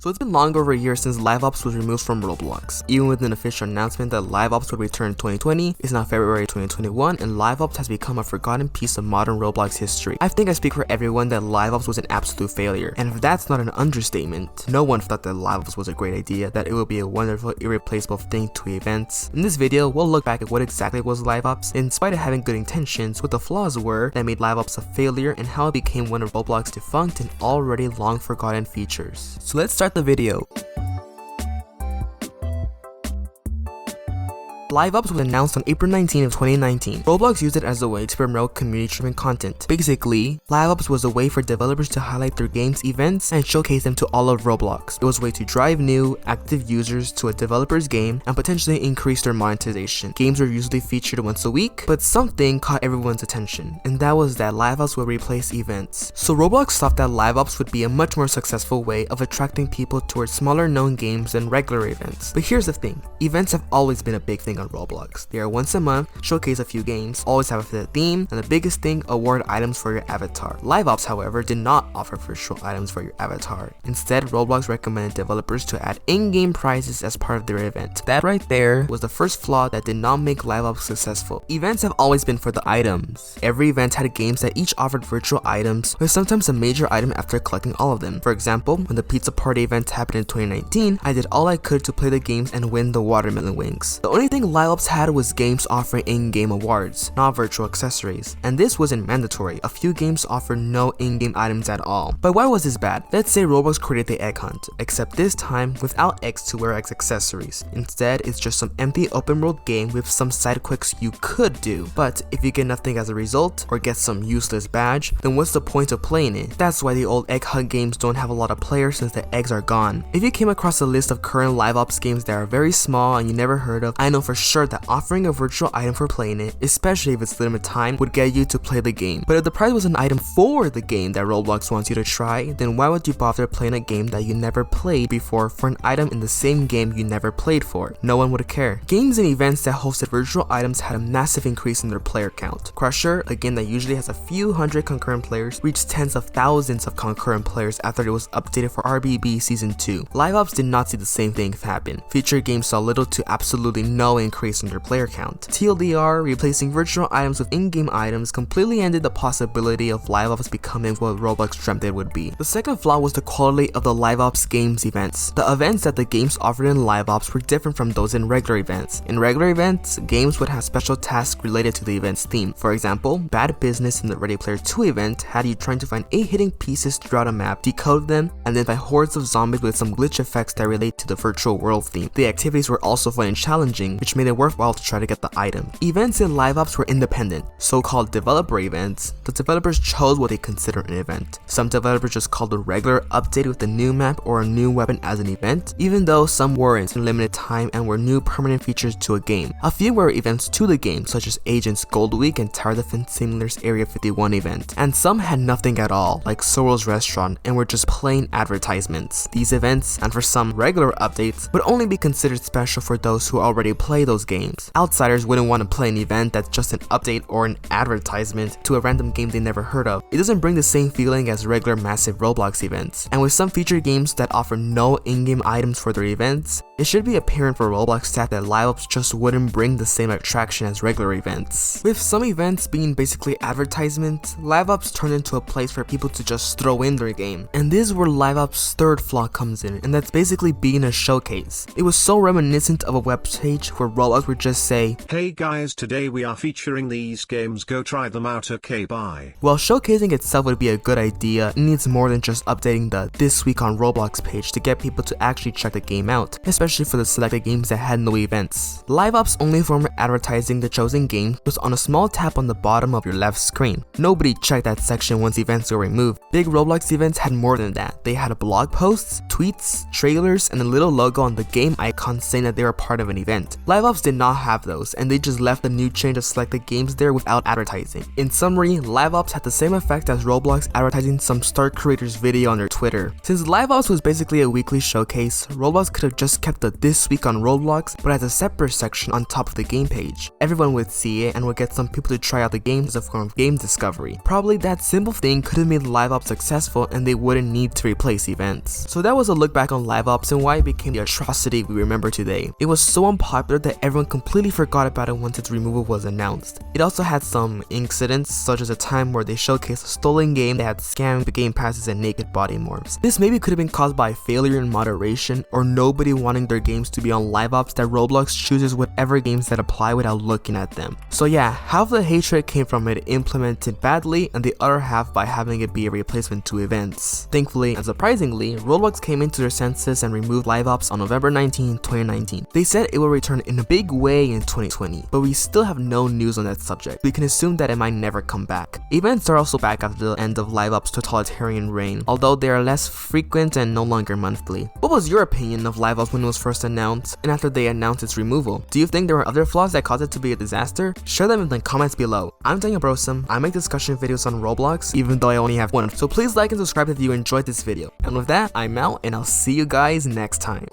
So it's been long over a year since LiveOps was removed from Roblox. Even with an official announcement that LiveOps would return in 2020, it's now February 2021 and LiveOps has become a forgotten piece of modern Roblox history. I think I speak for everyone that LiveOps was an absolute failure, and if that's not an understatement, no one thought that LiveOps was a great idea, that it would be a wonderful, irreplaceable thing to events. In this video, we'll look back at what exactly was LiveOps, in spite of having good intentions, what the flaws were that made LiveOps a failure, and how it became one of Roblox's defunct and already long forgotten features. So let's start the video. LiveOps was announced on April 19 of 2019. Roblox used it as a way to promote community-driven content. Basically, LiveOps was a way for developers to highlight their game's events and showcase them to all of Roblox. It was a way to drive new, active users to a developer's game and potentially increase their monetization. Games were usually featured once a week, but something caught everyone's attention, and that was that LiveOps would replace events. So Roblox thought that LiveOps would be a much more successful way of attracting people towards smaller known games than regular events. But here's the thing, events have always been a big thing on Roblox. They are once a month, showcase a few games, always have a theme, and the biggest thing, award items for your avatar. LiveOps, however, did not offer virtual items for your avatar. Instead, Roblox recommended developers to add in-game prizes as part of their event. That right there was the first flaw that did not make LiveOps successful. Events have always been for the items. Every event had games that each offered virtual items, with sometimes a major item after collecting all of them. For example, when the pizza party event happened in 2019, I did all I could to play the games and win the watermelon wings. The only thing LiveOps had was games offering InGame Awards, not virtual accessories, and this wasn't mandatory. A few games offered no in-game items at all. But why was this bad? Let's say Roblox created the egg hunt, except this time without eggs to wear as accessories. Instead, it's just some empty open world game with some side quests you could do, but if you get nothing as a result, or get some useless badge, then what's the point of playing it? That's why the old egg hunt games don't have a lot of players since the eggs are gone. If you came across a list of current LiveOps games that are very small and you never heard of, I know for sure that offering a virtual item for playing it, especially if it's limited time, would get you to play the game. But if the prize was an item for the game that Roblox wants you to try, then why would you bother playing a game that you never played before for an item in the same game you never played for? No one would care. Games and events that hosted virtual items had a massive increase in their player count. Crusher, a game that usually has a few hundred concurrent players, reached tens of thousands of concurrent players after it was updated for RBB Season 2. LiveOps did not see the same thing happen. Featured games saw little to absolutely no increase in their player count. TLDR, replacing virtual items with in-game items, completely ended the possibility of LiveOps becoming what Roblox dreamt it would be. The second flaw was the quality of the LiveOps games events. The events that the games offered in LiveOps were different from those in regular events. In regular events, games would have special tasks related to the event's theme. For example, Bad Business in the Ready Player 2 event had you trying to find 8 hidden pieces throughout a map, decode them, and then fight hordes of zombies with some glitch effects that relate to the virtual world theme. The activities were also fun and challenging, which made it worthwhile to try to get the item. Events in LiveOps were independent. So-called developer events, the developers chose what they consider an event. Some developers just called a regular update with a new map or a new weapon as an event, even though some weren't in limited time and were new permanent features to a game. A few were events to the game, such as Agents Gold Week and Tower Defense Simulator's Area 51 event. And some had nothing at all, like Sorrel's Restaurant, and were just plain advertisements. These events, and for some regular updates, would only be considered special for those who already play those games. Outsiders wouldn't want to play an event that's just an update or an advertisement to a random game they never heard of. It doesn't bring the same feeling as regular massive Roblox events. And with some featured games that offer no in-game items for their events, it should be apparent for Roblox staff that LiveOps just wouldn't bring the same attraction as regular events. With some events being basically advertisements, LiveOps turned into a place for people to just throw in their game. And this is where LiveOps' third flaw comes in, and that's basically being a showcase. It was so reminiscent of a web page where Roblox would just say, "Hey guys, today we are featuring these games, go try them out, okay bye." While showcasing itself would be a good idea, it needs more than just updating the This Week on Roblox page to get people to actually check the game out, especially for the selected games that had no events. LiveOps' only form of advertising the chosen game was on a small tab on the bottom of your left screen. Nobody checked that section once events were removed. Big Roblox events had more than that. They had blog posts, tweets, trailers, and a little logo on the game icon saying that they were part of an event. LiveOps LiveOps did not have those, and they just left the new change of selected games there without advertising. In summary, LiveOps had the same effect as Roblox advertising some star creators video on their Twitter. Since LiveOps was basically a weekly showcase, Roblox could have just kept the This Week on Roblox, but as a separate section on top of the game page. Everyone would see it and would get some people to try out the games as a form of game discovery. Probably that simple thing could have made LiveOps successful and they wouldn't need to replace events. So that was a look back on LiveOps and why it became the atrocity we remember today. It was so unpopular that everyone completely forgot about it once its removal was announced. It also had some incidents, such as a time where they showcased a stolen game that had scammed game passes and naked body morphs. This maybe could have been caused by failure in moderation or nobody wanting their games to be on LiveOps that Roblox chooses whatever games that apply without looking at them. So yeah, half the hatred came from it implemented badly and the other half by having it be a replacement to events. Thankfully and surprisingly, Roblox came into their senses and removed LiveOps on November 19, 2019. They said it will return in a big way in 2020, but we still have no news on that subject. We can assume that it might never come back. Events are also back after the end of LiveOps' totalitarian reign, although they are less frequent and no longer monthly. What was your opinion of LiveOps when it was first announced and after they announced its removal? Do you think there were other flaws that caused it to be a disaster? Share them in the comments below. I'm Daniel Brosum. I make discussion videos on Roblox, even though I only have one, so please like and subscribe if you enjoyed this video. And with that, I'm out and I'll see you guys next time.